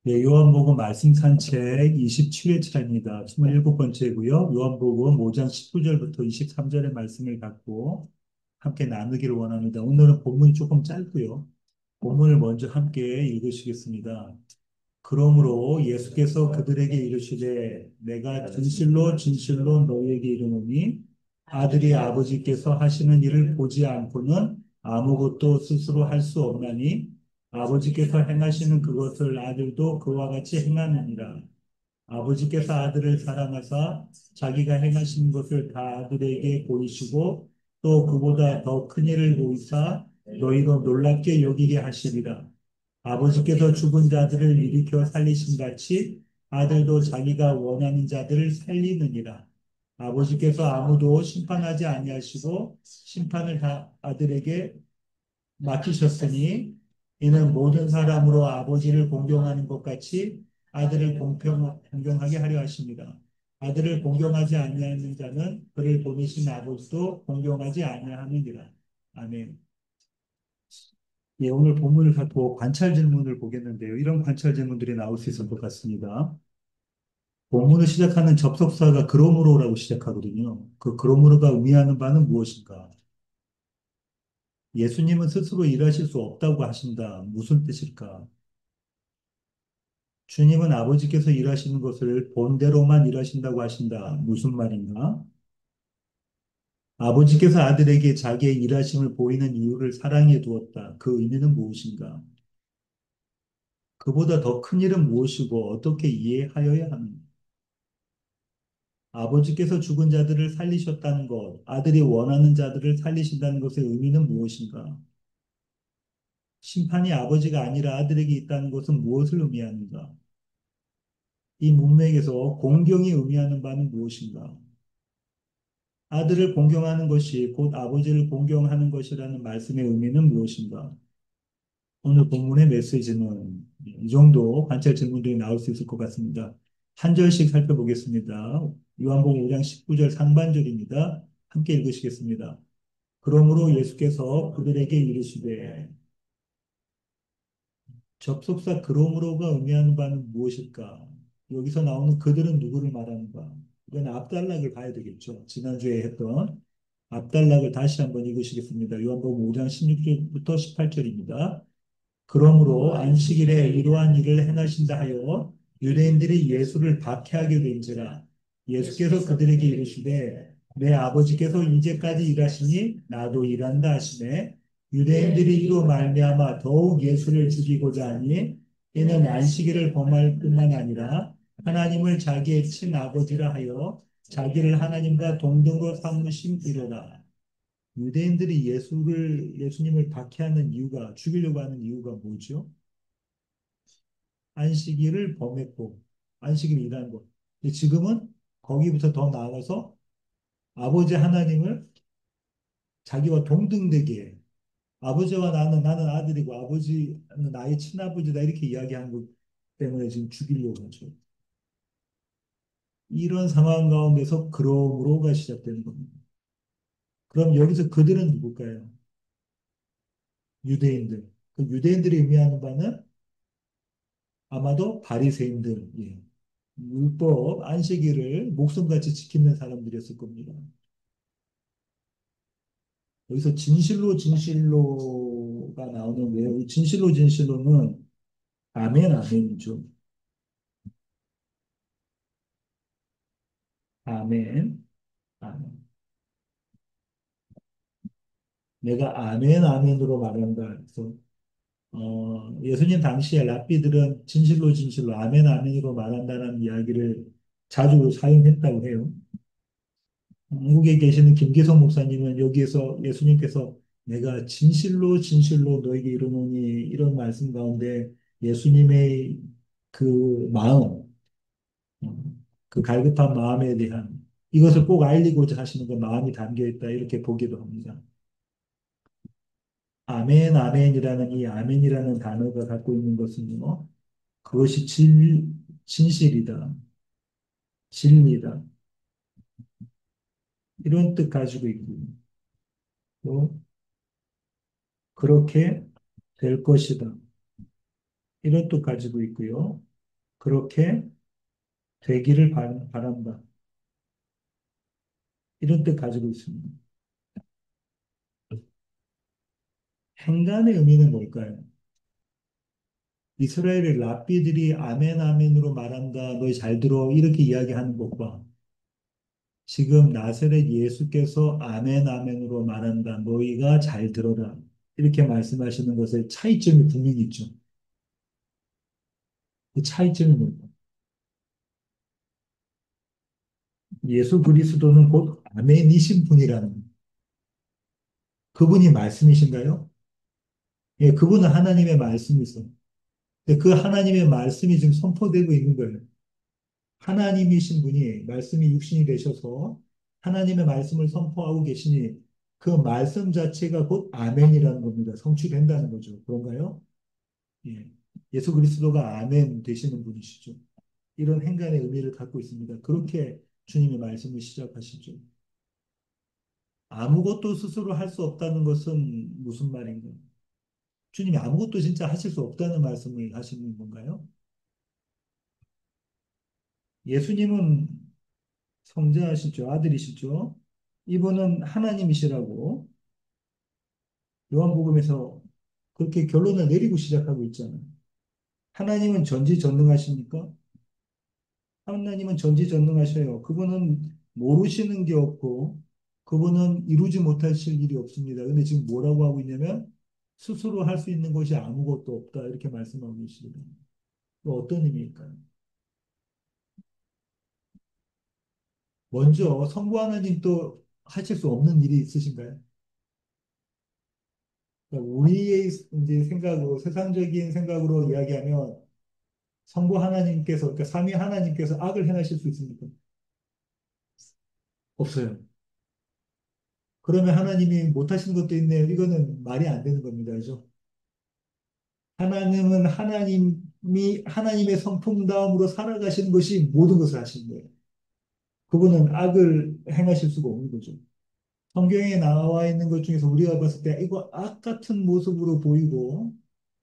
예, 요한복음 말씀 산책 27일차입니다. 27번째고요. 요한복음 5장 19절부터 23절의 말씀을 갖고 함께 나누기를 원합니다. 오늘은 본문이 조금 짧고요. 본문을 먼저 함께 읽으시겠습니다. 그러므로 예수께서 그들에게 이르시되 내가 진실로 진실로 너희에게 이르노니 아들이 아버지께서 하시는 일을 보지 않고는 아무것도 스스로 할 수 없나니 아버지께서 행하시는 그것을 아들도 그와 같이 행하느니라. 아버지께서 아들을 사랑하사 자기가 행하신 것을 다 아들에게 보이시고 또 그보다 더 큰 일을 보이사 너희로 놀랍게 여기게 하시리라. 아버지께서 죽은 자들을 일으켜 살리신 같이 아들도 자기가 원하는 자들을 살리느니라. 아버지께서 아무도 심판하지 아니하시고 심판을 다 아들에게 맡기셨으니 이는 모든 사람으로 아버지를 공경하는 것 같이 아들을 공경하게 하려 하십니다. 아들을 공경하지 아니하는 자는 그를 보내신 아버지도 공경하지 아니하느니라. 아멘. 예, 오늘 본문을 갖고 관찰 질문을 보겠는데요. 이런 관찰 질문들이 나올 수 있을 것 같습니다. 본문을 시작하는 접속사가 그러므로라고 시작하거든요. 그 그러므로가 의미하는 바는 무엇인가? 예수님은 스스로 일하실 수 없다고 하신다. 무슨 뜻일까? 주님은 아버지께서 일하시는 것을 본대로만 일하신다고 하신다. 무슨 말인가? 아버지께서 아들에게 자기의 일하심을 보이는 이유를 사랑해 두었다. 그 의미는 무엇인가? 그보다 더 큰 일은 무엇이고 어떻게 이해하여야 하는가? 아버지께서 죽은 자들을 살리셨다는 것, 아들이 원하는 자들을 살리신다는 것의 의미는 무엇인가? 심판이 아버지가 아니라 아들에게 있다는 것은 무엇을 의미하는가? 이 문맥에서 공경이 의미하는 바는 무엇인가? 아들을 공경하는 것이 곧 아버지를 공경하는 것이라는 말씀의 의미는 무엇인가? 오늘 본문의 메시지는 이 정도 관찰 질문들이 나올 수 있을 것 같습니다. 한 절씩 살펴보겠습니다. 요한복음 5장 19절 상반절입니다. 함께 읽으시겠습니다. 그러므로 예수께서 그들에게 이르시되 접속사 그러므로가 의미하는 바는 무엇일까? 여기서 나오는 그들은 누구를 말하는가? 이건 앞단락을 봐야 되겠죠. 지난주에 했던 앞단락을 다시 한번 읽으시겠습니다. 요한복음 5장 16절부터 18절입니다. 그러므로 안식일에 이러한 일을 행하신다 하여 유대인들이 예수를 박해하게 된지라 예수께서 그들에게 이르시되 내 아버지께서 이제까지 일하시니 나도 일한다 하시매 유대인들이 이로 말미암아 더욱 예수를 죽이고자 하니 이는 안식일을 범할 뿐만 아니라 하나님을 자기의 친아버지라 하여 자기를 하나님과 동등으로 삼으심이로라. 유대인들이 예수님을 박해하는 이유가, 죽이려고 하는 이유가 뭐죠? 안식일을 범했고, 안식일을 일하는 것. 근데 지금은 거기부터 더 나아가서 아버지 하나님을 자기와 동등되게 해. 아버지와 나는 아들이고 아버지는 나의 친아버지다 이렇게 이야기한 것 때문에 지금 죽이려고 하죠. 이런 상황 가운데서 그러므로가 시작되는 겁니다. 그럼 여기서 그들은 누굴까요? 유대인들. 그 유대인들이 의미하는 바는 아마도 바리새인들, 예. 율법 안식일을 목숨같이 지키는 사람들이었을 겁니다. 여기서 진실로 진실로가 나오는 왜요? 이 진실로 진실로는 아멘 아멘이죠. 아멘 아멘. 내가 아멘 아멘으로 말한다. 그래서 예수님 당시에 랍비들은 진실로 진실로 아멘 아멘으로 말한다는 이야기를 자주 사용했다고 해요. 한국에 계시는 김계성 목사님은 여기에서 예수님께서 내가 진실로 진실로 너에게 이르노니 이런 말씀 가운데 예수님의 그 마음, 그 갈급한 마음에 대한 이것을 꼭 알리고자 하시는 그 마음이 담겨 있다 이렇게 보기도 합니다. 아멘, 아멘이라는 이 아멘이라는 단어가 갖고 있는 것은요, 그것이 진실이다, 진리다 이런 뜻 가지고 있고 또 그렇게 될 것이다. 이런 뜻 가지고 있고요. 그렇게 되기를 바란다. 이런 뜻 가지고 있습니다. 행간의 의미는 뭘까요? 이스라엘의 랍비들이 아멘 아멘으로 말한다. 너희 잘 들어. 이렇게 이야기하는 것과 지금 나사렛 예수께서 아멘 아멘으로 말한다. 너희가 잘 들어라. 이렇게 말씀하시는 것에 차이점이 분명히 있죠. 그 차이점이 뭘까? 예수 그리스도는 곧 아멘이신 분이라는 그분이 말씀이신가요? 예, 그분은 하나님의 말씀이세요. 근데 그 하나님의 말씀이 지금 선포되고 있는 거예요. 하나님이신 분이 말씀이 육신이 되셔서 하나님의 말씀을 선포하고 계시니 그 말씀 자체가 곧 아멘이라는 겁니다. 성취된다는 거죠. 그런가요? 예. 예수 그리스도가 아멘 되시는 분이시죠. 이런 행간의 의미를 갖고 있습니다. 그렇게 주님의 말씀을 시작하시죠. 아무것도 스스로 할 수 없다는 것은 무슨 말인가요? 주님이 아무것도 진짜 하실 수 없다는 말씀을 하시는 건가요? 예수님은 성자시죠. 아들이시죠. 이분은 하나님이시라고 요한복음에서 그렇게 결론을 내리고 시작하고 있잖아요. 하나님은 전지전능하십니까? 하나님은 전지전능하셔요. 그분은 모르시는 게 없고 그분은 이루지 못하실 일이 없습니다. 근데 지금 뭐라고 하고 있냐면 스스로 할 수 있는 것이 아무것도 없다 이렇게 말씀하고 계시거든요. 어떤 의미일까요? 먼저 성부 하나님도 하실 수 없는 일이 있으신가요? 그러니까 우리의 이제 생각으로 세상적인 생각으로 이야기하면 성부 하나님께서 그러니까 삼위 하나님께서 악을 행하실 수 있습니까? 없어요. 그러면 하나님이 못하시는 것도 있네요. 이거는 말이 안 되는 겁니다. 그죠? 하나님은 하나님이 하나님의 성품다움으로 살아가시는 것이 모든 것을 하시는 거예요. 그분은 악을 행하실 수가 없는 거죠. 성경에 나와 있는 것 중에서 우리가 봤을 때 이거 악 같은 모습으로 보이고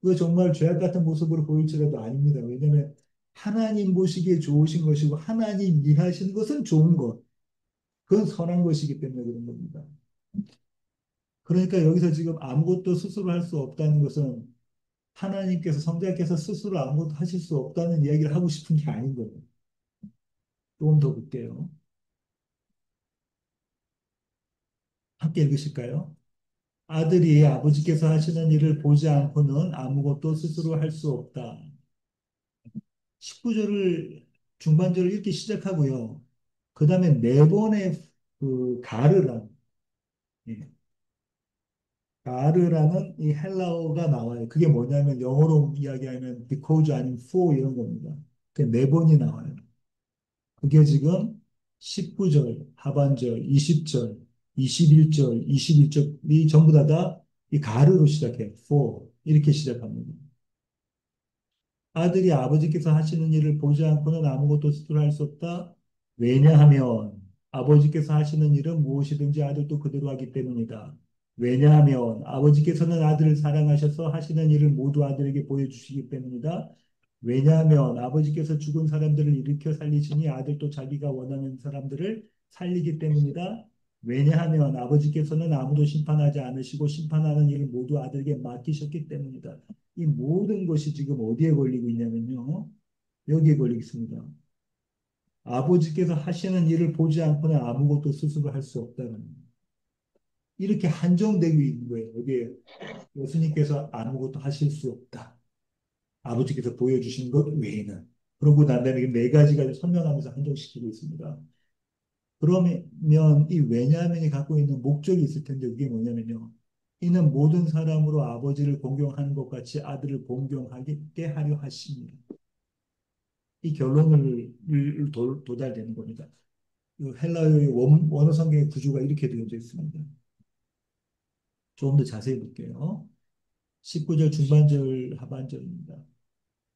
이거 정말 죄악 같은 모습으로 보일지라도 아닙니다. 왜냐하면 하나님 보시기에 좋으신 것이고 하나님 일하시는 것은 좋은 것. 그건 선한 것이기 때문에 그런 겁니다. 그러니까 여기서 지금 아무것도 스스로 할 수 없다는 것은 하나님께서 성자께서 스스로 아무것도 하실 수 없다는 이야기를 하고 싶은 게 아닌 거예요. 조금 더 볼게요. 함께 읽으실까요? 아들이 아버지께서 하시는 일을 보지 않고는 아무것도 스스로 할 수 없다. 19절을 중반절을 읽기 시작하고요. 그 다음에 네 번의 그 가르라, 예, 가르라는 이 헬라어가 나와요. 그게 뭐냐면 영어로 이야기하면 because 아니면 for 이런 겁니다. 그네 번이 나와요. 그게 지금 19절, 하반절, 20절, 21절, 21절이 전부 이 가르로 시작해요. for 이렇게 시작합니다. 아들이 아버지께서 하시는 일을 보지 않고는 아무것도 스스로 할 수 없다. 왜냐하면 아버지께서 하시는 일은 무엇이든지 아들도 그대로 하기 때문이다. 왜냐하면 아버지께서는 아들을 사랑하셔서 하시는 일을 모두 아들에게 보여주시기 때문이다. 왜냐하면 아버지께서 죽은 사람들을 일으켜 살리시니 아들도 자기가 원하는 사람들을 살리기 때문이다. 왜냐하면 아버지께서는 아무도 심판하지 않으시고 심판하는 일을 모두 아들에게 맡기셨기 때문이다. 이 모든 것이 지금 어디에 걸리고 있냐면요. 여기에 걸리고 있습니다. 아버지께서 하시는 일을 보지 않고는 아무것도 스스로 할 수 없다는 거예요. 이렇게 한정되고 있는 거예요. 여기에 예수님께서 아무것도 하실 수 없다. 아버지께서 보여주신 것 외에는. 그러고 난 다음에 네 가지가 설명하면서 한정시키고 있습니다. 그러면 이 왜냐하면이 갖고 있는 목적이 있을 텐데 그게 뭐냐면요. 이는 모든 사람으로 아버지를 공경하는 것 같이 아들을 공경하게 하려 하십니다. 이 결론을 도달되는 겁니다. 이 헬라어의 원어 성경의 구조가 이렇게 되어져 있습니다. 조금 더 자세히 볼게요. 19절 중반절 하반절입니다.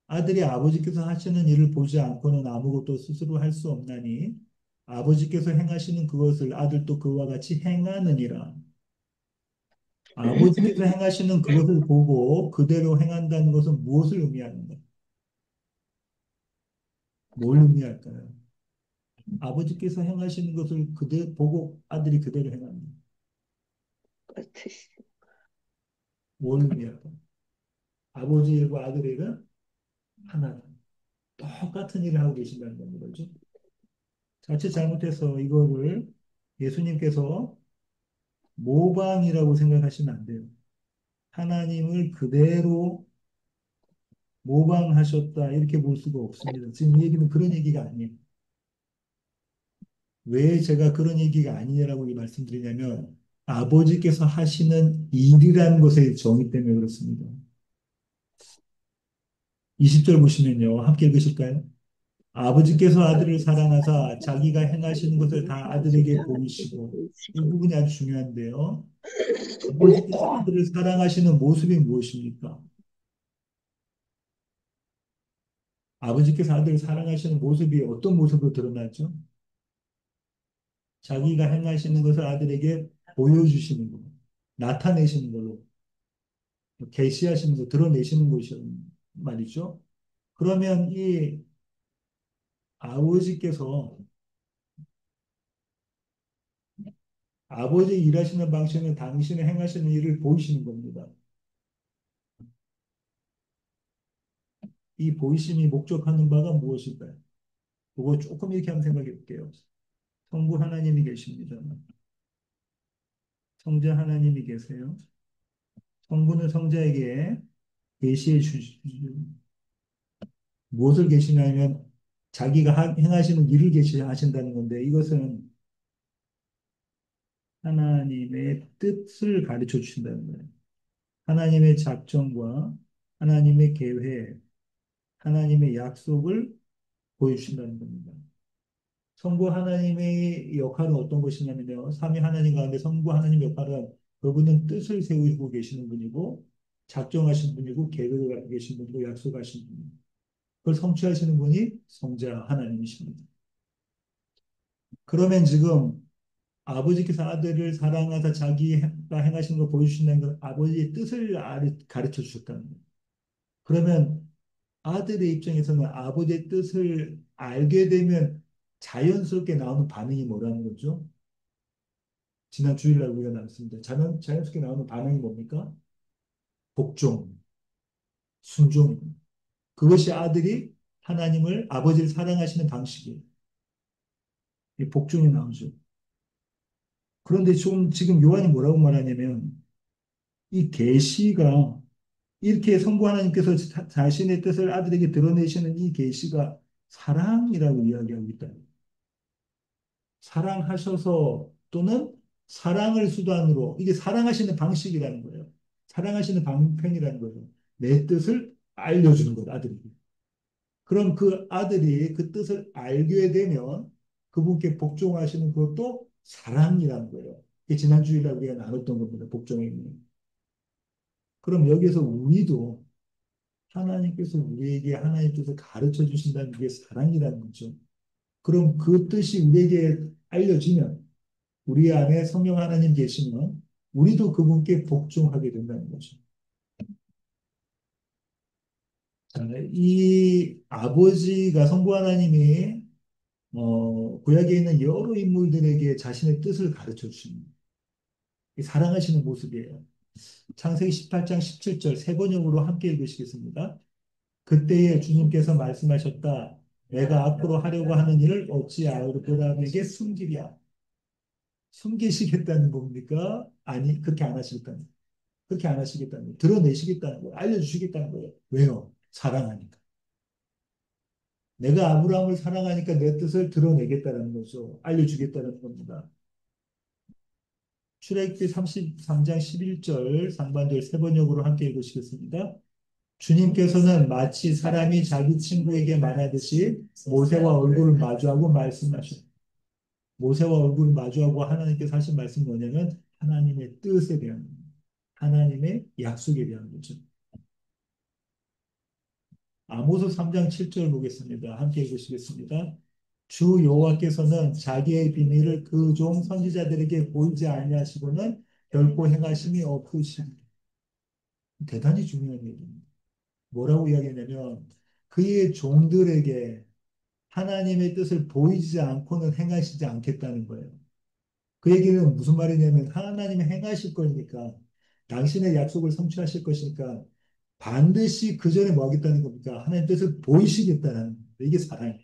아들이 아버지께서 하시는 일을 보지 않고는 아무것도 스스로 할 수 없나니 아버지께서 행하시는 그것을 아들도 그와 같이 행하느니라. 아버지께서 행하시는 그것을 보고 그대로 행한다는 것은 무엇을 의미하는가? 뭘 의미할까요? 아버지께서 행하시는 것을 그대 보고 아들이 그대로 행합니다. 같으시. 뭘 의미할까요? 아버지 일과 아들 일은 하나다. 똑같은 일을 하고 계신다는 겁니다. 그죠? 자칫 잘못해서 이거를 예수님께서 모방이라고 생각하시면 안 돼요. 하나님을 그대로 모방하셨다 이렇게 볼 수가 없습니다. 지금 이 얘기는 그런 얘기가 아니에요. 왜 제가 그런 얘기가 아니냐라고 말씀드리냐면 아버지께서 하시는 일이라는 것의 정의 때문에 그렇습니다. 20절 보시면요. 함께 읽으실까요? 아버지께서 아들을 사랑하사 자기가 행하시는 것을 다 아들에게 보이시고 이 부분이 아주 중요한데요. 아버지께서 아들을 사랑하시는 모습이 무엇입니까? 아버지께서 아들을 사랑하시는 모습이 어떤 모습으로 드러나죠? 자기가 행하시는 것을 아들에게 보여주시는 것, 나타내시는 걸로, 계시하시는 것, 드러내시는 것이 말이죠. 그러면 이 아버지께서 아버지 일하시는 방식은 당신의 행하시는 일을 보이시는 겁니다. 이 보이심이 목적하는 바가 무엇일까요? 그거 조금 이렇게 한번 생각해 볼게요. 성부 하나님이 계십니다. 성자 하나님이 계세요. 성부는 성자에게 계시해 주시 무엇을 계시냐면 자기가 행하시는 일을 계시하신다는 건데 이것은 하나님의 뜻을 가르쳐 주신다는 거예요. 하나님의 작정과 하나님의 계획, 하나님의 약속을 보여주신다는 겁니다. 성부 하나님의 역할은 어떤 것이냐면요. 삼위 하나님 가운데 성부 하나님의 역할은 그분은 뜻을 세우고 계시는 분이고 작정하신 분이고 계획을 갖고 계신 분이고 약속하신 분이고 그걸 성취하시는 분이 성자 하나님이십니다. 그러면 지금 아버지께서 아들을 사랑하사 자기가 행하시는 걸 보여주신다는 건 아버지의 뜻을 가르쳐 주셨다는 거예요. 그러면 아들의 입장에서는 아버지의 뜻을 알게 되면 자연스럽게 나오는 반응이 뭐라는 거죠? 지난 주일날 우리가 나눴습니다. 자연스럽게 나오는 반응이 뭡니까? 복종, 순종. 그것이 아들이 하나님을 아버지를 사랑하시는 방식이에요. 이 복종이 나오죠. 그런데 좀 지금 요한이 뭐라고 말하냐면 이 계시가 이렇게 성부 하나님께서 자신의 뜻을 아들에게 드러내시는 이 계시가 사랑이라고 이야기하고 있다. 사랑하셔서 또는 사랑을 수단으로 이게 사랑하시는 방식이라는 거예요. 사랑하시는 방편이라는 거예요. 내 뜻을 알려주는 것, 아들에게. 그럼 그 아들이 그 뜻을 알게 되면 그분께 복종하시는 것도 사랑이라는 거예요. 이게 지난 주일날 우리가 나눴던 겁니다. 복종의 의미. 그럼 여기서 우리도 하나님께서 우리에게 하나님의 뜻을 가르쳐 주신다는 게 사랑이라는 거죠. 그럼 그 뜻이 우리에게 알려지면 우리 안에 성령 하나님 계시면 우리도 그분께 복종하게 된다는 거죠. 자, 이 아버지가 성부 하나님이 구약에 있는 여러 인물들에게 자신의 뜻을 가르쳐 주십니다. 사랑하시는 모습이에요. 창세기 18장 17절 세 번역으로 함께 읽으시겠습니다. 그때에 주님께서 말씀하셨다. 내가 앞으로 하려고 하는 일을 어찌 아브라함에게 숨기랴. 숨기시겠다는 겁니까? 아니, 그렇게 안 하시겠다는 거예요. 그렇게 안 하시겠다는 거예요. 드러내시겠다는 거예요. 알려주시겠다는 거예요. 왜요? 사랑하니까. 내가 아브라함을 사랑하니까 내 뜻을 드러내겠다는 거죠. 알려주겠다는 겁니다. 출애굽기 33장 11절 상반절 세 번역으로 함께 읽으시겠습니다. 주님께서는 마치 사람이 자기 친구에게 말하듯이 모세와 얼굴을 마주하고 말씀하셨다. 모세와 얼굴을 마주하고 하나님께서 하신 말씀이 뭐냐면 하나님의 뜻에 대한 하나님의 약속에 대한 거죠. 아모스 3장 7절 보겠습니다. 함께 읽으시겠습니다. 주 여호와께서는 자기의 비밀을 그 종 선지자들에게 보이지 아니하시고는 결코 행하심이 없으십니다. 대단히 중요한 얘기입니다. 뭐라고 이야기했냐면 그의 종들에게 하나님의 뜻을 보이지 않고는 행하시지 않겠다는 거예요. 그 얘기는 무슨 말이냐면 하나님이 행하실 거니까 당신의 약속을 성취하실 것이니까 반드시 그 전에 뭐 하겠다는 겁니까? 하나님 뜻을 보이시겠다는 거예요. 이게 사랑이에요.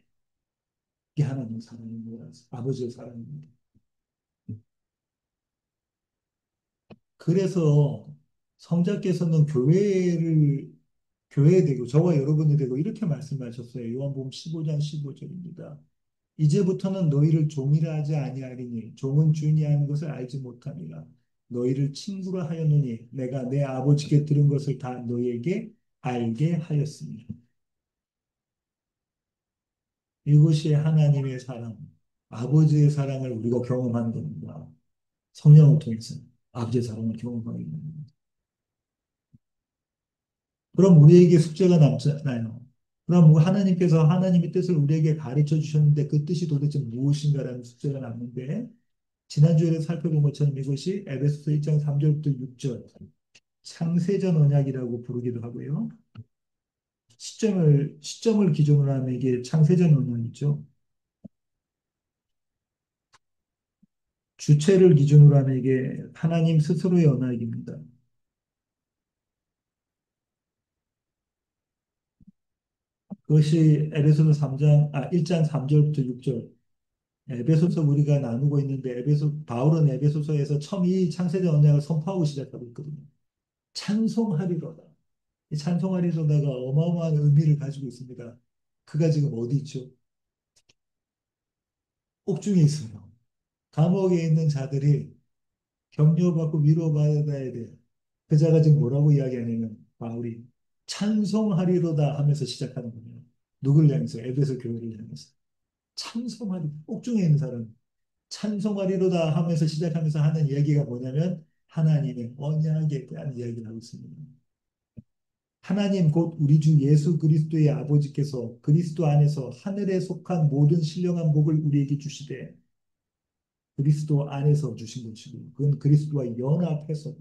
이게 하나님의 사랑입니다. 아버지의 사랑입니다. 그래서 성자께서는 교회에 되고 저와 여러분이 되고 이렇게 말씀하셨어요. 요한복음 15장 15절입니다. 이제부터는 너희를 종이라 하지 아니하리니 종은 주인이 하는 것을 알지 못함이라. 너희를 친구라 하였느니 내가 내 아버지께 들은 것을 다 너희에게 알게 하였습니다. 이것이 하나님의 사랑, 아버지의 사랑을 우리가 경험하는 겁니다. 성령을 통해서 아버지의 사랑을 경험하게 됩니다. 그럼 우리에게 숙제가 남잖아요. 그럼 하나님께서 하나님의 뜻을 우리에게 가르쳐 주셨는데 그 뜻이 도대체 무엇인가라는 숙제가 남는데 지난주에 살펴본 것처럼 이것이 에베소서 1장 3절부터 6절 창세전 언약이라고 부르기도 하고요. 시점을 기준으로 하면 이게 창세전 언약이죠. 주체를 기준으로 하면 이게 하나님 스스로의 언약입니다. 그것이 에베소서 1장 3절부터 6절. 에베소서 우리가 나누고 있는데 바울은 에베소서에서 처음 이 창세전 언약을 선포하고 시작하고 있거든요. 찬송하리로다. 이 찬송하리로다가 어마어마한 의미를 가지고 있습니다. 그가 지금 어디 있죠? 옥중에 있어요. 감옥에 있는 자들이 격려받고 위로받아야 돼요. 그 자가 지금 뭐라고 이야기하냐면 바울이 찬송하리로다 하면서 시작하는 거예요. 누굴 향해서? 에베소 교회를 향해서. 찬송하리, 옥중에 있는 사람. 찬송하리로다 하면서 시작하면서 하는 이야기가 뭐냐면 하나님의 언약에 대한 이야기를 하고 있습니다. 하나님 곧 우리 주 예수 그리스도의 아버지께서 그리스도 안에서 하늘에 속한 모든 신령한 복을 우리에게 주시되 그리스도 안에서 주신 것이고 그건 그리스도와 연합해서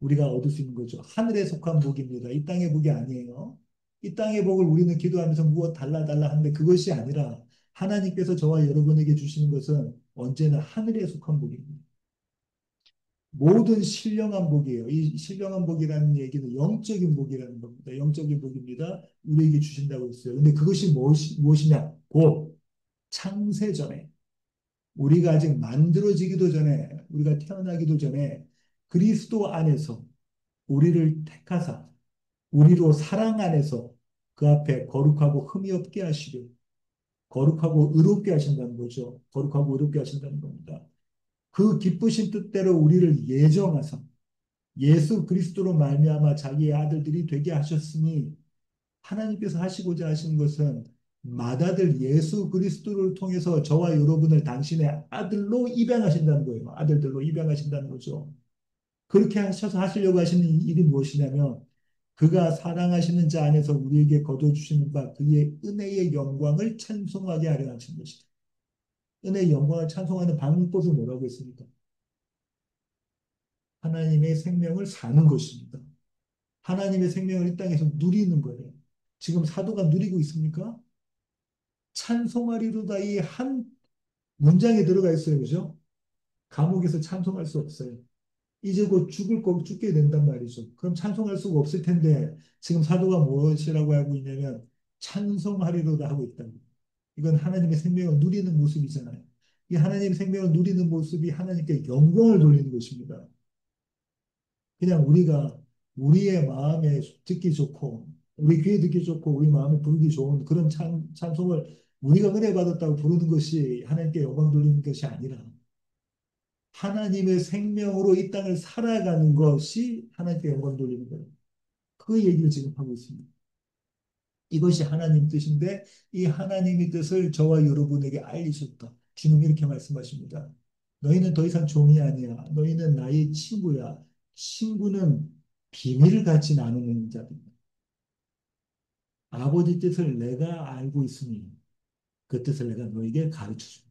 우리가 얻을 수 있는 거죠. 하늘에 속한 복입니다. 이 땅의 복이 아니에요. 이 땅의 복을 우리는 기도하면서 무엇 달라 하는데 그것이 아니라 하나님께서 저와 여러분에게 주시는 것은 언제나 하늘에 속한 복입니다. 모든 신령한 복이에요. 이 신령한 복이라는 얘기는 영적인 복이라는 겁니다. 영적인 복입니다. 우리에게 주신다고 했어요. 근데 그것이 무엇이냐? 곧 창세전에 우리가 아직 만들어지기도 전에 우리가 태어나기도 전에 그리스도 안에서 우리를 택하사 우리로 사랑 안에서 그 앞에 거룩하고 흠이 없게 하시려 거룩하고 의롭게 하신다는 거죠. 거룩하고 의롭게 하신다는 겁니다. 그 기쁘신 뜻대로 우리를 예정하사 예수 그리스도로 말미암아 자기의 아들들이 되게 하셨으니 하나님께서 하시고자 하신 것은 맏아들 예수 그리스도를 통해서 저와 여러분을 당신의 아들로 입양하신다는 거예요. 아들들로 입양하신다는 거죠. 그렇게 하셔서 하시려고 하시는 일이 무엇이냐면 그가 사랑하시는 자 안에서 우리에게 거둬주시는 바 그의 은혜의 영광을 찬송하게 하려 하신 것이다. 은혜의 영광을 찬송하는 방법이 뭐라고 했습니까? 하나님의 생명을 사는 것입니다. 하나님의 생명을 이 땅에서 누리는 거예요. 지금 사도가 누리고 있습니까? 찬송하리로다 이 한 문장에 들어가 있어요. 그죠? 감옥에서 찬송할 수 없어요. 이제 곧 죽게 된단 말이죠. 그럼 찬송할 수가 없을 텐데 지금 사도가 무엇이라고 하고 있냐면 찬송하리로다 하고 있다. 이건 하나님의 생명을 누리는 모습이잖아요. 이 하나님의 생명을 누리는 모습이 하나님께 영광을 돌리는 것입니다. 그냥 우리가 우리의 마음에 듣기 좋고 우리 귀에 듣기 좋고 우리 마음에 부르기 좋은 그런 찬송을 우리가 은혜 받았다고 부르는 것이 하나님께 영광 돌리는 것이 아니라 하나님의 생명으로 이 땅을 살아가는 것이 하나님께 영광 돌리는 거예요. 그 얘기를 지금 하고 있습니다. 이것이 하나님 뜻인데 이 하나님의 뜻을 저와 여러분에게 알리셨다. 주님 이렇게 말씀하십니다. 너희는 더 이상 종이 아니야. 너희는 나의 친구야. 친구는 비밀을 같이 나누는 자입니다. 아버지 뜻을 내가 알고 있으니 그 뜻을 내가 너에게 가르쳐 줍니다.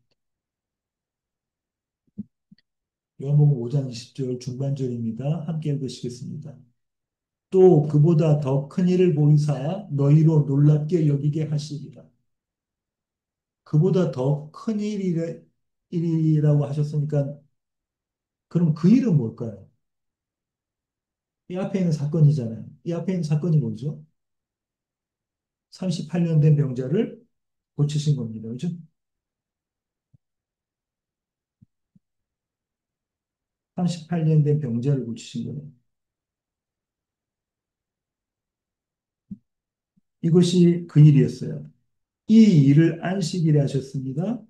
요한복음 5장 20절 중반절입니다. 함께 읽으시겠습니다. 또 그보다 더 큰 일을 보이사 너희로 놀랍게 여기게 하시리라. 그보다 더 큰 일이라고 하셨으니까 그럼 그 일은 뭘까요? 이 앞에 있는 사건이잖아요. 이 앞에 있는 사건이 뭐죠? 38년 된 병자를 고치신 겁니다. 그죠? 38년 된 병자를 고치신 거예요. 이것이 그 일이었어요. 이 일을 안식일에 하셨습니다.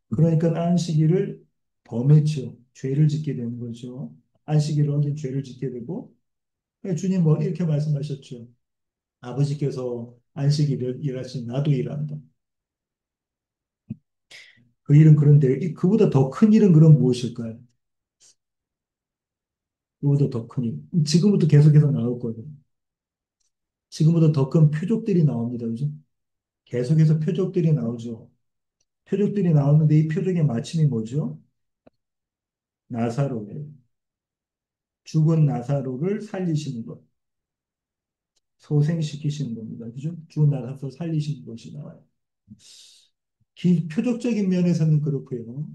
그러니까 안식일을 범했죠. 죄를 짓게 되는 거죠. 안식일을 어긴 죄를 짓게 되고 주님 뭐 이렇게 말씀하셨죠. 아버지께서 안식일을 일하신 나도 일한다. 그 일은 그런데 그보다 더 큰 일은 그럼 무엇일까요? 그보다 더 큰 일. 지금부터 계속해서 나올 거예요. 지금보다 더 큰 표적들이 나옵니다. 그죠? 계속해서 표적들이 나오죠. 표적들이 나오는데 이 표적의 마침이 뭐죠? 나사로예요. 죽은 나사로를 살리시는 것. 소생시키시는 겁니다. 그죠? 죽은 나사로 살리시는 것이 나와요. 표적적인 면에서는 그렇고요.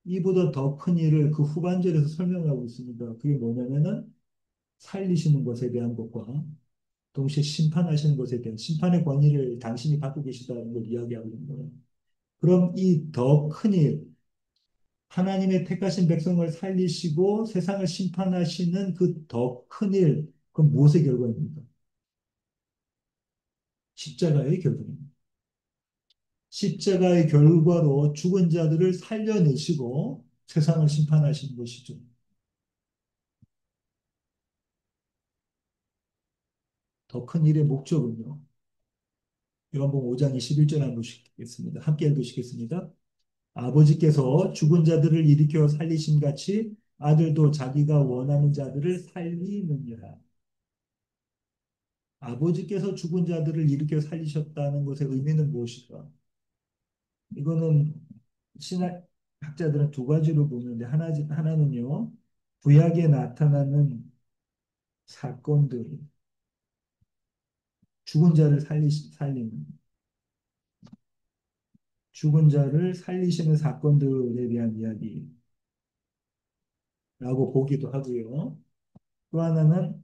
이보다 더 큰 일을 그 후반절에서 설명하고 있습니다. 그게 뭐냐면은 살리시는 것에 대한 것과 동시에 심판하시는 것에 대한 심판의 권위를 당신이 갖고 계시다는 걸 이야기하고 있는 거예요. 그럼 이 더 큰 일, 하나님의 택하신 백성을 살리시고 세상을 심판하시는 그 더 큰 일, 그건 무엇의 결과입니까? 십자가의 결과입니다. 십자가의 결과로 죽은 자들을 살려내시고 세상을 심판하시는 것이죠. 더 큰 일의 목적은요. 요한복음 5장 21절 한번 보시겠습니다. 함께 읽으시겠습니다. 아버지께서 죽은 자들을 일으켜 살리신 같이 아들도 자기가 원하는 자들을 살리느니라. 아버지께서 죽은 자들을 일으켜 살리셨다는 것의 의미는 무엇일까? 이거는 신학자들은 두 가지로 보는데 하나는요. 구약에 나타나는 사건들, 죽은 자를 살리는, 죽은 자를 살리시는 사건들에 대한 이야기라고 보기도 하고요. 또 하나는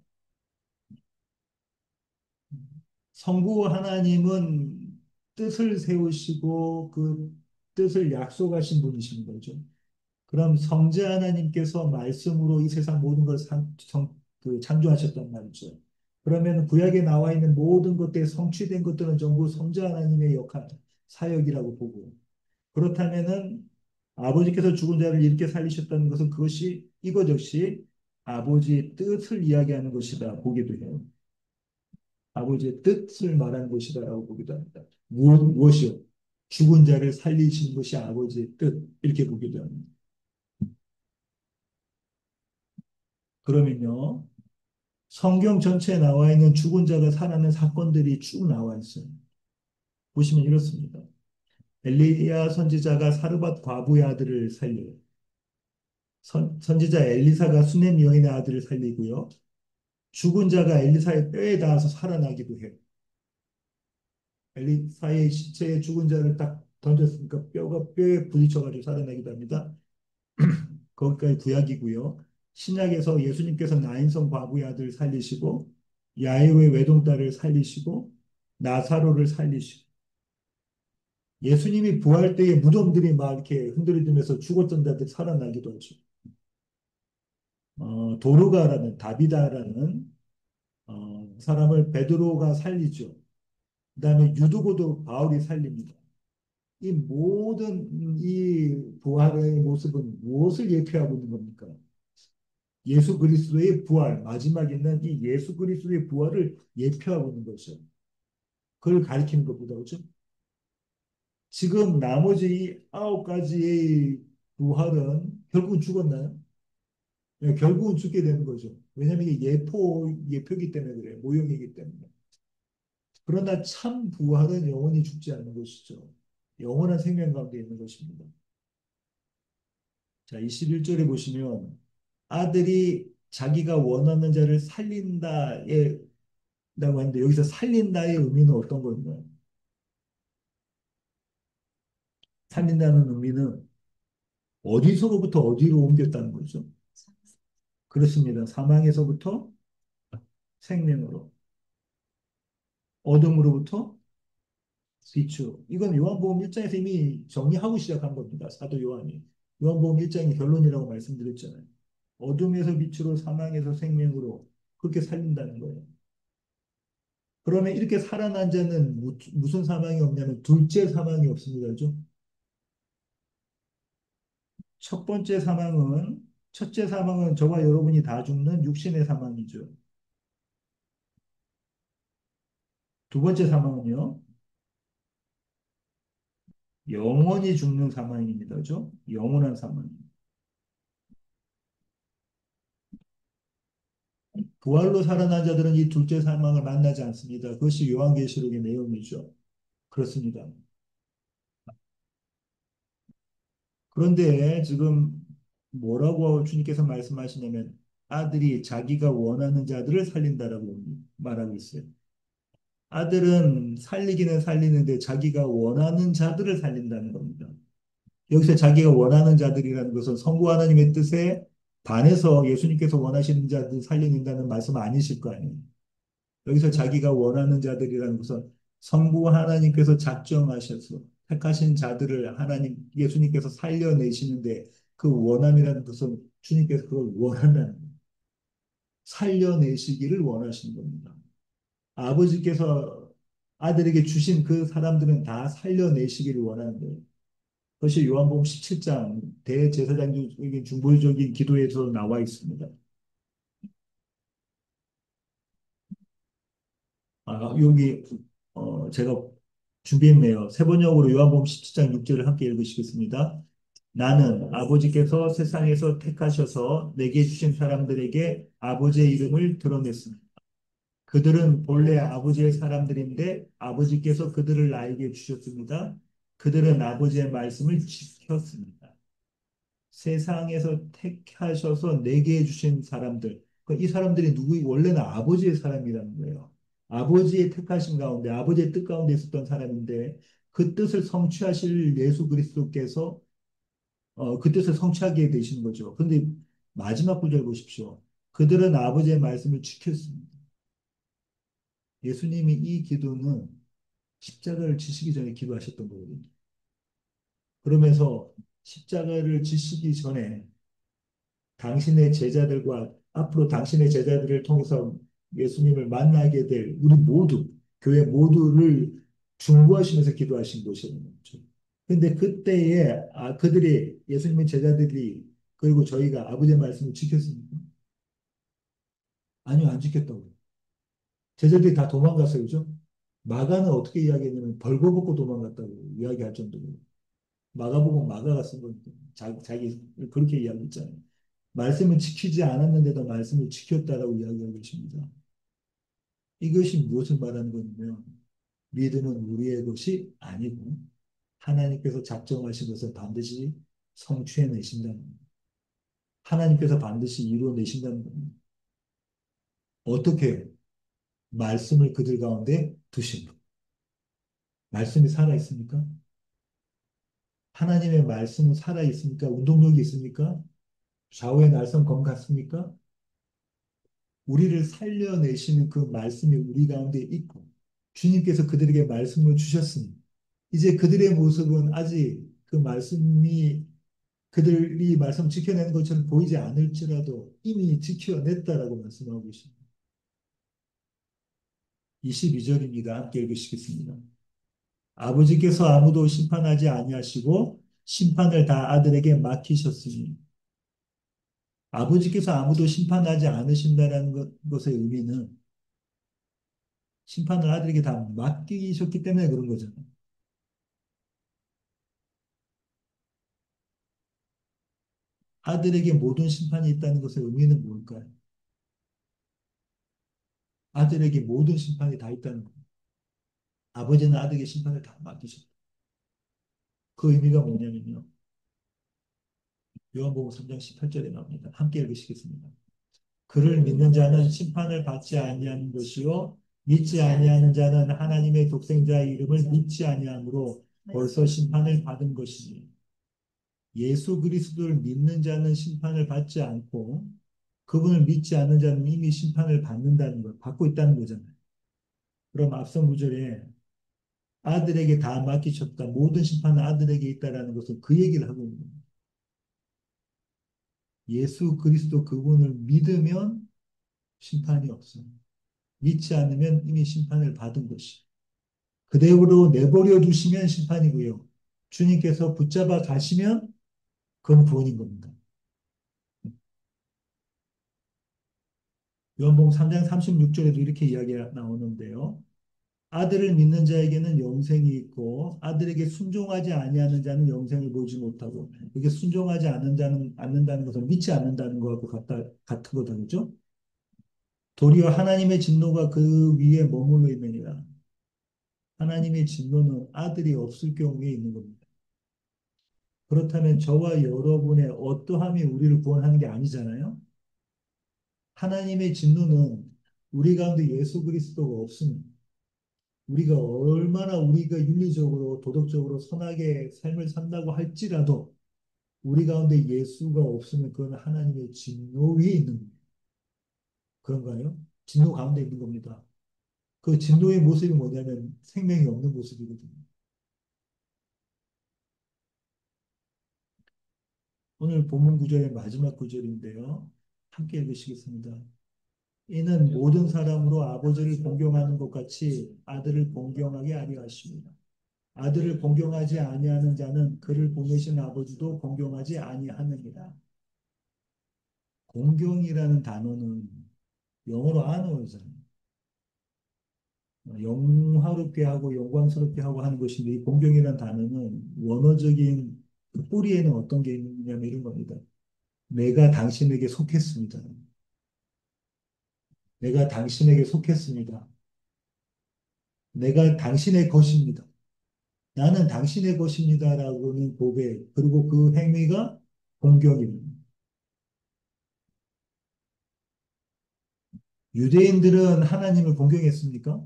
성부 하나님은 뜻을 세우시고 그 뜻을 약속하신 분이신 거죠. 그럼 성자 하나님께서 말씀으로 이 세상 모든 걸 창조하셨단 말이죠. 그러면 구약에 나와 있는 모든 것들이 성취된 것들은 전부 성자 하나님의 역할, 사역이라고 보고 그렇다면은 아버지께서 죽은 자를 이렇게 살리셨다는 것은 그것이 이것 역시 아버지의 뜻을 이야기하는 것이다 보기도 해요. 아버지의 뜻을 말하는 것이다라고 보기도 합니다. 무엇이요? 죽은 자를 살리신 것이 아버지의 뜻 이렇게 보기도 합니다. 그러면요, 성경 전체에 나와 있는 죽은 자가 살아나는 사건들이 쭉 나와 있어요. 보시면 이렇습니다. 엘리야 선지자가 사르밧 과부의 아들을 살려요. 선지자 엘리사가 수넴 여인의 아들을 살리고요. 죽은 자가 엘리사의 뼈에 닿아서 살아나기도 해요. 엘리사의 시체에 죽은 자를 딱 던졌으니까 뼈가 뼈에 부딪혀가지고 살아나기도 합니다. 거기까지 구약이고요. 신약에서 예수님께서 나인성 과부의 아들 살리시고 야이로의 외동딸을 살리시고 나사로를 살리시고 예수님이 부활 때에 무덤들이 막 이렇게 흔들리면서 죽었던 자들이 살아나기도 하죠. 도르가라는 다비다라는 사람을 베드로가 살리죠. 그다음에 유두고도 바울이 살립니다. 이 모든 이 부활의 모습은 무엇을 예표하고 있는 겁니까? 예수 그리스도의 부활, 마지막에는 이 예수 그리스도의 부활을 예표하고 있는 것이죠. 그걸 가리키는 것보다 그렇죠? 지금 나머지 이 9가지의 부활은 결국은 죽었나요? 예, 결국은 죽게 되는 거죠. 왜냐하면 이게 예표이기 때문에 그래요. 모형이기 때문에. 그러나 참 부활은 영원히 죽지 않는 것이죠. 영원한 생명 가운데 있는 것입니다. 자, 21절에 보시면 아들이 자기가 원하는 자를 살린다에 라고 하는데 여기서 살린다의 의미는 어떤 거인가요? 살린다는 의미는 어디서로부터 어디로 옮겼다는 거죠. 그렇습니다. 사망에서부터 생명으로, 어둠으로부터 빛으로. 이건 요한복음 1장에서 이미 정리하고 시작한 겁니다. 사도 요한이. 요한복음 1장이 결론이라고 말씀드렸잖아요. 어둠에서 빛으로, 사망에서 생명으로 그렇게 살린다는 거예요. 그러면 이렇게 살아난 자는 무슨 사망이 없냐면 둘째 사망이 없습니다. 그죠? 첫 번째 사망은, 첫째 사망은 저와 여러분이 다 죽는 육신의 사망이죠. 두 번째 사망은요, 영원히 죽는 사망입니다. 그죠? 영원한 사망. 부활로 살아난 자들은 이 둘째 사망을 만나지 않습니다. 그것이 요한계시록의 내용이죠. 그렇습니다. 그런데 지금 뭐라고 주님께서 말씀하시냐면 아들이 자기가 원하는 자들을 살린다라고 말하고 있어요. 아들은 살리기는 살리는데 자기가 원하는 자들을 살린다는 겁니다. 여기서 자기가 원하는 자들이라는 것은 성부 하나님의 뜻에 반해서 예수님께서 원하시는 자들 살려낸다는 말씀 아니실 거 아니에요. 여기서 자기가 원하는 자들이라는 것은 성부 하나님께서 작정하셔서 택하신 자들을 하나님 예수님께서 살려내시는데 그 원함이라는 것은 주님께서 그걸 원한다는 거예요. 살려내시기를 원하시는 겁니다. 아버지께서 아들에게 주신 그 사람들은 다 살려내시기를 원하는 거예요. 그것이 요한복음 17장 대제사장적인 중보적인 기도에서 나와 있습니다. 여기 제가 준비했네요. 세 번역으로 요한복음 17장 6절을 함께 읽으시겠습니다. 나는 아버지께서 세상에서 택하셔서 내게 주신 사람들에게 아버지의 이름을 드러냈습니다. 그들은 본래 아버지의 사람들인데 아버지께서 그들을 나에게 주셨습니다. 그들은 아버지의 말씀을 지켰습니다. 세상에서 택하셔서 내게 주신 사람들. 그러니까 이 사람들이 원래는 아버지의 사람이라는 거예요. 아버지의 택하신 가운데, 아버지의 뜻 가운데 있었던 사람인데, 그 뜻을 성취하실 예수 그리스도께서, 그 뜻을 성취하게 되시는 거죠. 그런데 마지막 구절 보십시오. 그들은 아버지의 말씀을 지켰습니다. 예수님이 이 기도는 십자가를 지시기 전에 기도하셨던 거거든요. 그러면서 십자가를 지시기 전에 당신의 제자들과 앞으로 당신의 제자들을 통해서 예수님을 만나게 될 우리 모두, 교회 모두를 중보하시면서 기도하신 곳이라는 거죠. 근데 그때에 그들이 예수님의 제자들이 그리고 저희가 아버지의 말씀을 지켰습니까? 아니요, 안 지켰다고요. 제자들이 다 도망갔어요, 그죠? 마가는 어떻게 이야기했냐면 벌거벗고 도망갔다고 이야기할 정도로 마가복음 마가가 쓴 거니까 자기 그렇게 이야기했잖아요. 말씀을 지키지 않았는데도 말씀을 지켰다라고 이야기하고 계십니다. 이것이 무엇을 말하는 거냐면 믿음은 우리의 것이 아니고 하나님께서 작정하신 것을 반드시 성취해 내신다는 겁니다. 하나님께서 반드시 이루어내신다는 겁니다. 어떻게 말씀을 그들 가운데 두신 것. 말씀이 살아있습니까? 하나님의 말씀은 살아있습니까? 운동력이 있습니까? 좌우의 날선 검 같습니까? 우리를 살려내시는 그 말씀이 우리 가운데 있고 주님께서 그들에게 말씀을 주셨으니 이제 그들의 모습은 아직 그 말씀이 그들이 말씀 지켜내는 것처럼 보이지 않을지라도 이미 지켜냈다라고 말씀하고 계십니다. 22절입니다. 함께 읽으시겠습니다. 아버지께서 아무도 심판하지 아니하시고 심판을 다 아들에게 맡기셨으니 아버지께서 아무도 심판하지 않으신다는 것의 의미는 심판을 아들에게 다 맡기셨기 때문에 그런 거잖아요. 아들에게 모든 심판이 있다는 것의 의미는 뭘까요? 아들에게 모든 심판이 다 있다는 거예요. 아버지는 아들에게 심판을 다 맡기셨다. 그 의미가 뭐냐면요. 요한복음 3장 18절에 나옵니다. 함께 읽으시겠습니다. 그를 믿는 자는 심판을 받지 아니하는 것이요 믿지 아니하는 자는 하나님의 독생자의 이름을 믿지 아니하므로 벌써 심판을 받은 것이니 예수 그리스도를 믿는 자는 심판을 받지 않고 그분을 믿지 않는 자는 이미 심판을 받는다는 걸 받고 있다는 거잖아요. 그럼 앞선 구절에 아들에게 다 맡기셨다. 모든 심판은 아들에게 있다라는 것은 그 얘기를 하고 있는 거예요. 예수 그리스도 그분을 믿으면 심판이 없어요. 믿지 않으면 이미 심판을 받은 것이. 그대로 내버려 두시면 심판이고요. 주님께서 붙잡아 가시면 그건 구원인 겁니다. 요한복음 3장 36절에도 이렇게 이야기가 나오는데요. 아들을 믿는 자에게는 영생이 있고 아들에게 순종하지 아니하는 자는 영생을 보지 못하고 이게 순종하지 않는 자는 않는다는 것은 믿지 않는다는 것하고 같거든요. 그죠? 도리어 하나님의 진노가 그 위에 머물러 있느니라. 하나님의 진노는 아들이 없을 경우에 있는 겁니다. 그렇다면 저와 여러분의 어떠함이 우리를 구원하는 게 아니잖아요. 하나님의 진노는 우리 가운데 예수 그리스도가 없으면 우리가 얼마나 우리가 윤리적으로 도덕적으로 선하게 삶을 산다고 할지라도 우리 가운데 예수가 없으면 그건 하나님의 진노 위에 있는 거예요. 그런가요? 진노 가운데 있는 겁니다. 그 진노의 모습이 뭐냐면 생명이 없는 모습이거든요. 오늘 본문 구절의 마지막 구절인데요. 함께 읽으시겠습니다. 이는 모든 사람으로 아버지를 공경하는 것 같이 아들을 공경하게 하려 하십니다. 아들을 공경하지 아니하는 자는 그를 보내신 아버지도 공경하지 아니하느니라. 공경이라는 단어는 영어로 honor잖아요. 영화롭게 하고 영광스럽게 하고 하는 것인데 이 공경이라는 단어는 원어적인 그 뿌리에는 어떤 게 있느냐면 이런 겁니다. 내가 당신에게 속했습니다. 내가 당신에게 속했습니다. 내가 당신의 것입니다. 나는 당신의 것입니다라고는 고백, 그리고 그 행위가 공경입니다. 유대인들은 하나님을 공경했습니까?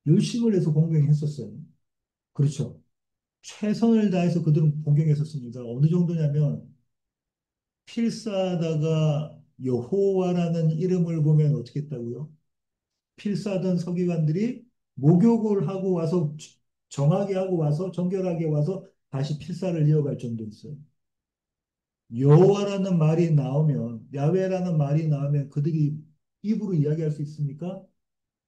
열심을 내서 공경했었어요. 그렇죠. 최선을 다해서 그들은 공경했었습니다. 어느 정도냐면 필사다가 여호와라는 이름을 보면 어떻게 했다고요? 필사던 서기관들이 목욕을 하고 와서 정하게 하고 와서 정결하게 와서 다시 필사를 이어갈 정도였어요. 여호와라는 말이 나오면 야훼라는 말이 나오면 그들이 입으로 이야기할 수 있습니까?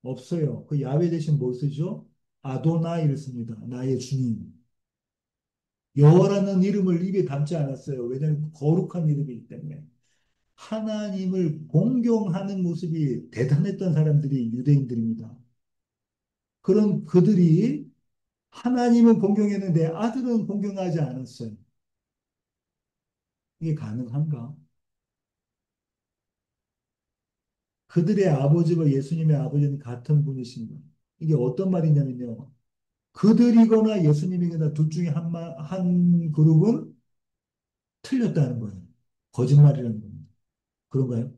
없어요. 그 야훼 대신 뭐 쓰죠? 아도나이를 씁니다. 나의 주님. 여호와라는 이름을 입에 담지 않았어요. 왜냐하면 거룩한 이름이기 때문에. 하나님을 공경하는 모습이 대단했던 사람들이 유대인들입니다. 그런 그들이 하나님은 공경했는데 아들은 공경하지 않았어요. 이게 가능한가? 그들의 아버지와 예수님의 아버지는 같은 분이신가? 이게 어떤 말이냐면요. 그들이거나 예수님이거나 둘 중에 한 그룹은 틀렸다는 거예요. 거짓말이라는 겁니다. 그런가요?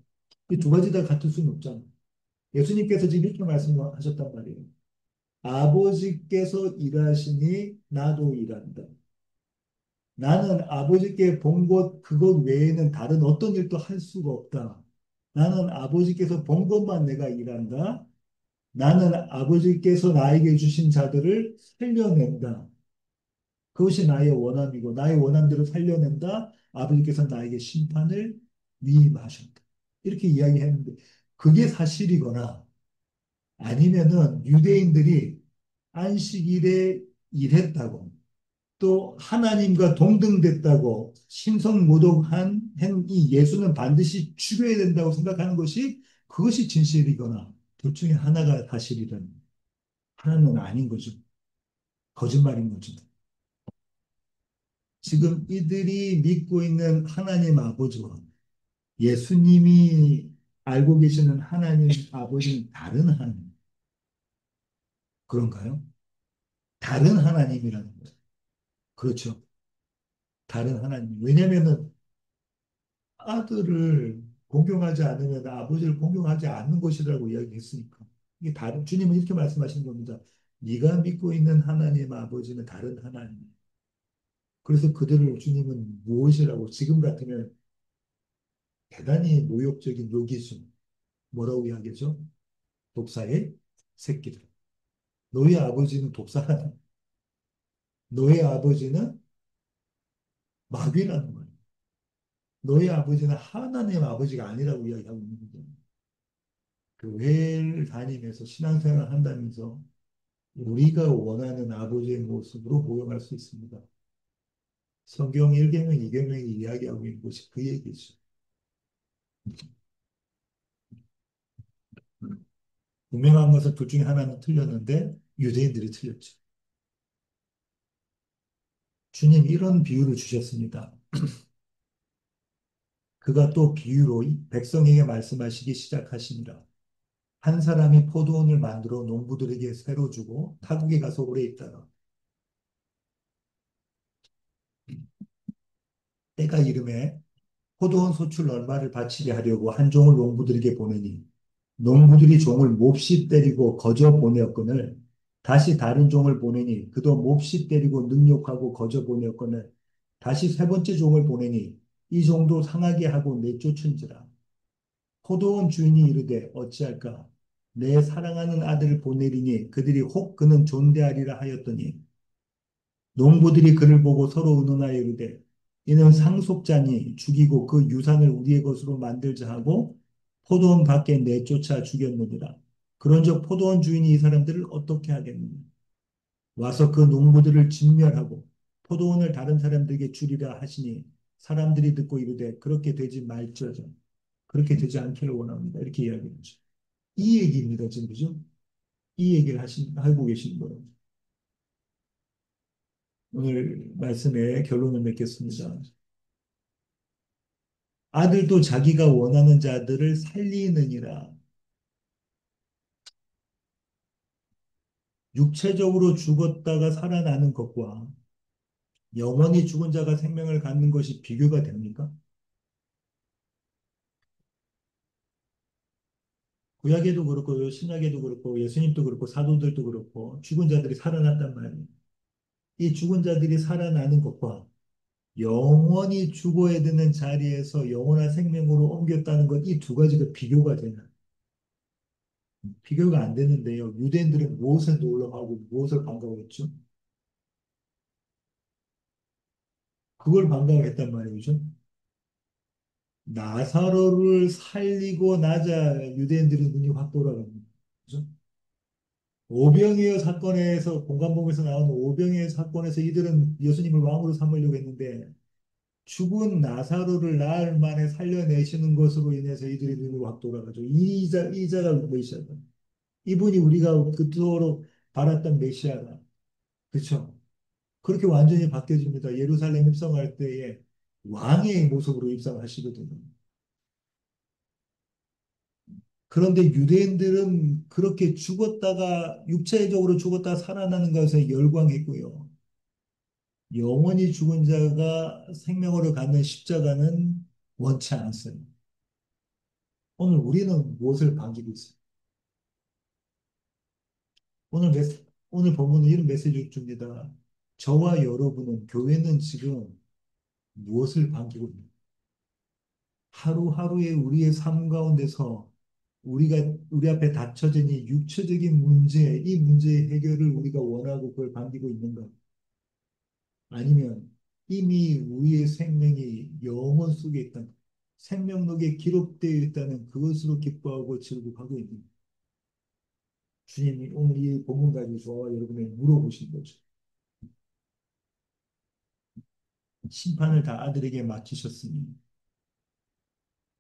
이 두 가지 다 같을 수는 없잖아요. 예수님께서 지금 이렇게 말씀하셨단 말이에요. 아버지께서 일하시니 나도 일한다. 나는 아버지께 본 것, 그것 외에는 다른 어떤 일도 할 수가 없다. 나는 아버지께서 본 것만 내가 일한다. 나는 아버지께서 나에게 주신 자들을 살려낸다. 그것이 나의 원함이고, 나의 원함대로 살려낸다. 아버지께서 나에게 심판을 위임하셨다. 이렇게 이야기했는데, 그게 사실이거나, 아니면은 유대인들이 안식일에 일했다고, 또 하나님과 동등됐다고 신성모독한 이 예수는 반드시 죽여야 된다고 생각하는 것이 그것이 진실이거나 둘 중에 하나가 사실이든 하나는 아닌 거죠. 거짓말인 거죠. 지금 이들이 믿고 있는 하나님 아버지와 예수님이 알고 계시는 하나님 아버지는 다른 하나님. 그런가요? 다른 하나님이라는 거예요. 그렇죠. 다른 하나님. 왜냐면은 아들을 공경하지 않으면 아버지를 공경하지 않는 것이라고 이야기했으니까. 이게 다른, 주님은 이렇게 말씀하신 겁니다. 네가 믿고 있는 하나님 아버지는 다른 하나님. 그래서 그들을 주님은 무엇이라고 지금 같으면 대단히 모욕적인 요기심 뭐라고 이야기하죠? 독사의 새끼들. 너희 아버지는 독사라는 너희 아버지는 마귀라는 거예요. 너희 아버지는 하나님 아버지가 아니라고 이야기하고 있는 거죠. 교회를 다니면서 신앙생활을 한다면서 우리가 원하는 아버지의 모습으로 모형할 수 있습니다. 성경 1계명, 2계명이 이야기하고 있는 것이 그 얘기죠. 분명한 것은 둘 중에 하나는 틀렸는데 유대인들이 틀렸죠. 주님 이런 비유를 주셨습니다. 그가 또 비유로 백성에게 말씀하시기 시작하시니라. 한 사람이 포도원을 만들어 농부들에게 새로 주고 타국에 가서 오래 있다가 때가 이름에 포도원 소출 얼마를 바치게 하려고 한 종을 농부들에게 보내니 농부들이 종을 몹시 때리고 거저 보내었거늘 다시 다른 종을 보내니 그도 몹시 때리고 능욕하고 거저 보내었거늘 다시 세 번째 종을 보내니 이 종도 상하게 하고 내쫓은지라 포도원 주인이 이르되 어찌할까 내 사랑하는 아들을 보내리니 그들이 혹 그는 존대하리라 하였더니 농부들이 그를 보고 서로 의논하여 이르되 이는 상속자니 죽이고 그 유산을 우리의 것으로 만들자 하고 포도원 밖에 내쫓아 죽였느니라. 그런즉 포도원 주인이 이 사람들을 어떻게 하겠느냐. 와서 그 농부들을 진멸하고 포도원을 다른 사람들에게 주리라 하시니 사람들이 듣고 이르되 그렇게 되지 말지어다. 그렇게 되지 않기를 원합니다. 이렇게 이야기하죠. 이 얘기입니다. 지금 그죠? 이 얘기를 하고 계시는 거예요. 오늘 말씀의 결론을 맺겠습니다. 아들도 자기가 원하는 자들을 살리느니라. 육체적으로 죽었다가 살아나는 것과 영원히 죽은 자가 생명을 갖는 것이 비교가 됩니까? 구약에도 그렇고 신약에도 그렇고 예수님도 그렇고 사도들도 그렇고 죽은 자들이 살아났단 말이에요. 이 죽은 자들이 살아나는 것과 영원히 죽어야 되는 자리에서 영원한 생명으로 옮겼다는 것, 이 두 가지가 비교가 되나? 비교가 안 되는데요. 유대인들은 무엇을 놀라워하고 무엇을 반가워했죠? 그걸 반가워했단 말이죠. 나사로를 살리고 나자 유대인들의 눈이 확 돌아갑니다. 그죠? 오병이어 사건에서 공관복음에서 나온 오병이어 사건에서 이들은 예수님을 왕으로 삼으려고 했는데 죽은 나사로를 나흘 만에 살려내시는 것으로 인해서 이들의 눈이 확 돌아가죠. 이자가 메시아다. 이분이 우리가 그토록 바랐던 메시아다. 그렇죠? 그렇게 완전히 바뀌어집니다. 예루살렘 입성할 때에 왕의 모습으로 입성하시거든요. 그런데 유대인들은 그렇게 죽었다가 육체적으로 죽었다가 살아나는 것에 열광했고요. 영원히 죽은 자가 생명으로 갖는 십자가는 원치 않았어요. 오늘 우리는 무엇을 반기고 있어요? 오늘 본문은 이런 메시지를 줍니다. 저와 여러분은 교회는 지금 무엇을 반기고 있는가? 하루하루의 우리의 삶 가운데서 우리 앞에 닥쳐진 이 육체적인 문제, 이 문제의 해결을 우리가 원하고 그걸 반기고 있는가? 아니면 이미 우리의 생명이 영원 속에 있다는 생명록에 기록되어 있다는 그것으로 기뻐하고 즐거워하고 있는 주님이 오늘 이 본문 가지고 저와 여러분에게 물어보신 거죠. 심판을 다 아들에게 맡기셨으니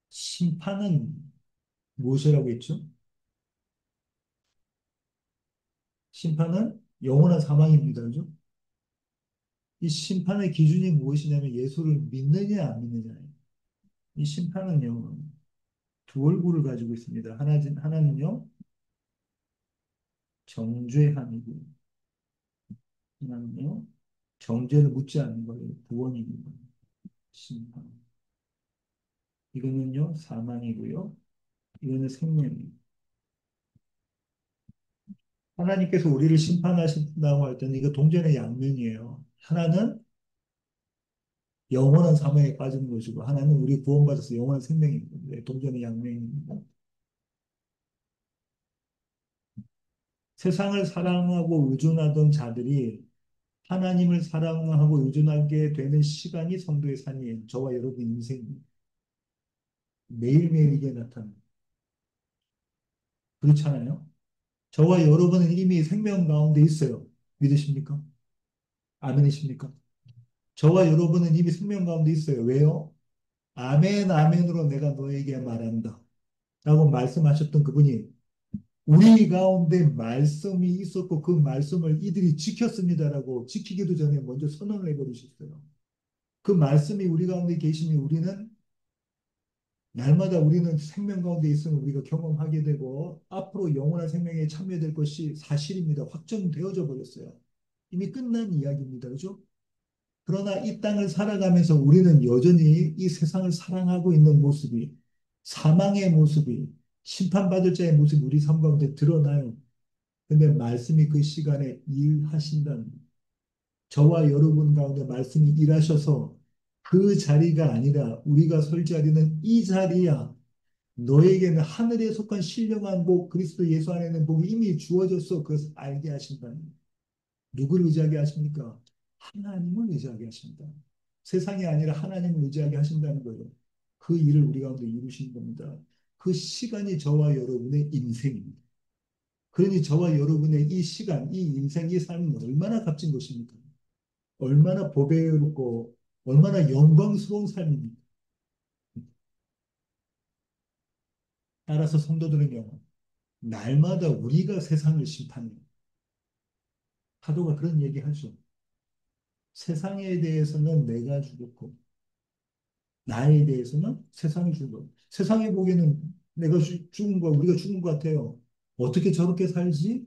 심판은 무엇이라고 했죠? 심판은 영원한 사망입니다. 그죠? 이 심판의 기준이 무엇이냐면 예수를 믿느냐 안 믿느냐예요. 이 심판은요 두 얼굴을 가지고 있습니다. 하나는요 정죄함이고 하나는요 정죄를 묻지 않는 거예요. 구원입니다. 심판. 이거는요 사망이고요. 이거는 생명이에요. 하나님께서 우리를 심판하신다고 할 때는 이거 동전의 양면이에요. 하나는 영원한 사망에 빠지는 것이고 하나는 우리 구원받아서 영원한 생명입니다. 네, 동전의 양면입니다. 세상을 사랑하고 의존하던 자들이 하나님을 사랑하고 의존하게 되는 시간이 성도의 삶이에요. 저와 여러분 인생입니다. 매일매일 이게 나타납니다. 그렇잖아요? 저와 여러분은 이미 생명 가운데 있어요. 믿으십니까? 아멘이십니까? 저와 여러분은 이미 생명 가운데 있어요. 왜요? 아멘, 아멘으로 내가 너에게 말한다. 라고 말씀하셨던 그분이 우리 가운데 말씀이 있었고 그 말씀을 이들이 지켰습니다라고 지키기도 전에 먼저 선언을 해버리셨어요. 그 말씀이 우리 가운데 계시면 우리는 날마다 우리는 생명 가운데 있으면 우리가 경험하게 되고 앞으로 영원한 생명에 참여될 것이 사실입니다. 확정되어져 버렸어요. 이미 끝난 이야기입니다. 그죠? 그러나 이 땅을 살아가면서 우리는 여전히 이 세상을 사랑하고 있는 모습이 사망의 모습이 심판받을 자의 모습이 우리 삶 가운데 드러나요. 근데 말씀이 그 시간에 일하신다는 저와 여러분 가운데 말씀이 일하셔서 그 자리가 아니라 우리가 설 자리는 이 자리야. 너에게는 하늘에 속한 신령한 복, 그리스도 예수 안에는 복이 이미 주어졌어. 그것을 알게 하신다는 누구를 의지하게 하십니까? 하나님을 의지하게 하신다. 세상이 아니라 하나님을 의지하게 하신다는 거예요. 그 일을 우리 가운데 이루신 겁니다. 그 시간이 저와 여러분의 인생입니다. 그러니 저와 여러분의 이 시간, 이 인생, 이 삶은 얼마나 값진 것입니까? 얼마나 보배롭고 얼마나 영광스러운 삶입니까? 따라서 성도들은요, 날마다 우리가 세상을 심판해요. 사도가 그런 얘기 하죠. 세상에 대해서는 내가 죽었고, 나에 대해서는 세상이 죽은 것. 세상이 보기에는 내가 죽은 거, 우리가 죽은 것 같아요. 어떻게 저렇게 살지?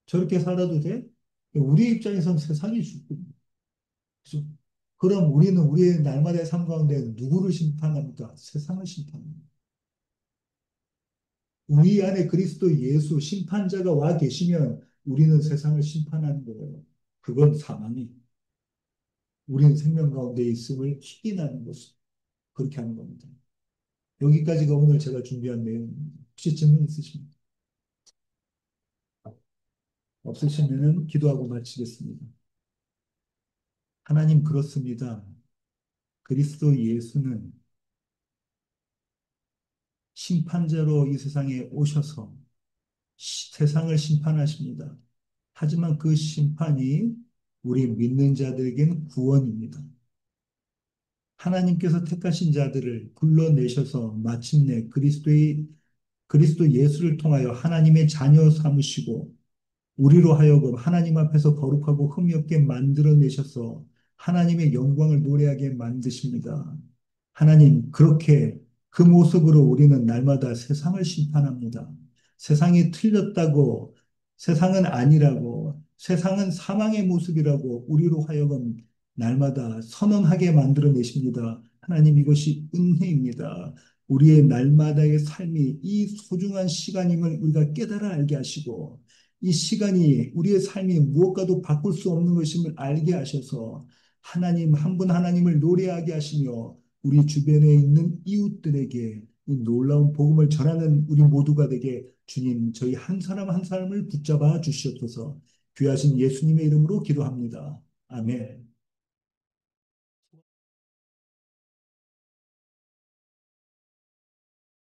저렇게 살아도 돼? 우리 입장에서는 세상이 죽고. 그죠? 그럼 우리는 우리의 날마다의 삶 가운데 누구를 심판합니까? 세상을 심판합니다. 우리 안에 그리스도 예수 심판자가 와 계시면 우리는 세상을 심판하는 거예요. 그건 사망이. 우리는 생명 가운데 있음을 확인하는 것을 그렇게 하는 겁니다. 여기까지가 오늘 제가 준비한 내용입니다. 혹시 질문 있으십니까? 없으시면 기도하고 마치겠습니다. 하나님 그렇습니다. 그리스도 예수는 심판자로 이 세상에 오셔서 세상을 심판하십니다. 하지만 그 심판이 우리 믿는 자들에게는 구원입니다. 하나님께서 택하신 자들을 불러내셔서 마침내 그리스도 예수를 통하여 하나님의 자녀 삼으시고 우리로 하여금 하나님 앞에서 거룩하고 흠이 없게 만들어내셔서 하나님의 영광을 노래하게 만드십니다. 하나님, 그렇게 그 모습으로 우리는 날마다 세상을 심판합니다. 세상이 틀렸다고, 세상은 아니라고, 세상은 사망의 모습이라고 우리로 하여금 날마다 선언하게 만들어내십니다. 하나님, 이것이 은혜입니다. 우리의 날마다의 삶이 이 소중한 시간임을 우리가 깨달아 알게 하시고, 이 시간이 우리의 삶이 무엇과도 바꿀 수 없는 것임을 알게 하셔서 하나님 한 분 하나님을 노래하게 하시며 우리 주변에 있는 이웃들에게 이 놀라운 복음을 전하는 우리 모두가 되게 주님 저희 한 사람 한 사람을 붙잡아 주시옵소서. 귀하신 예수님의 이름으로 기도합니다. 아멘.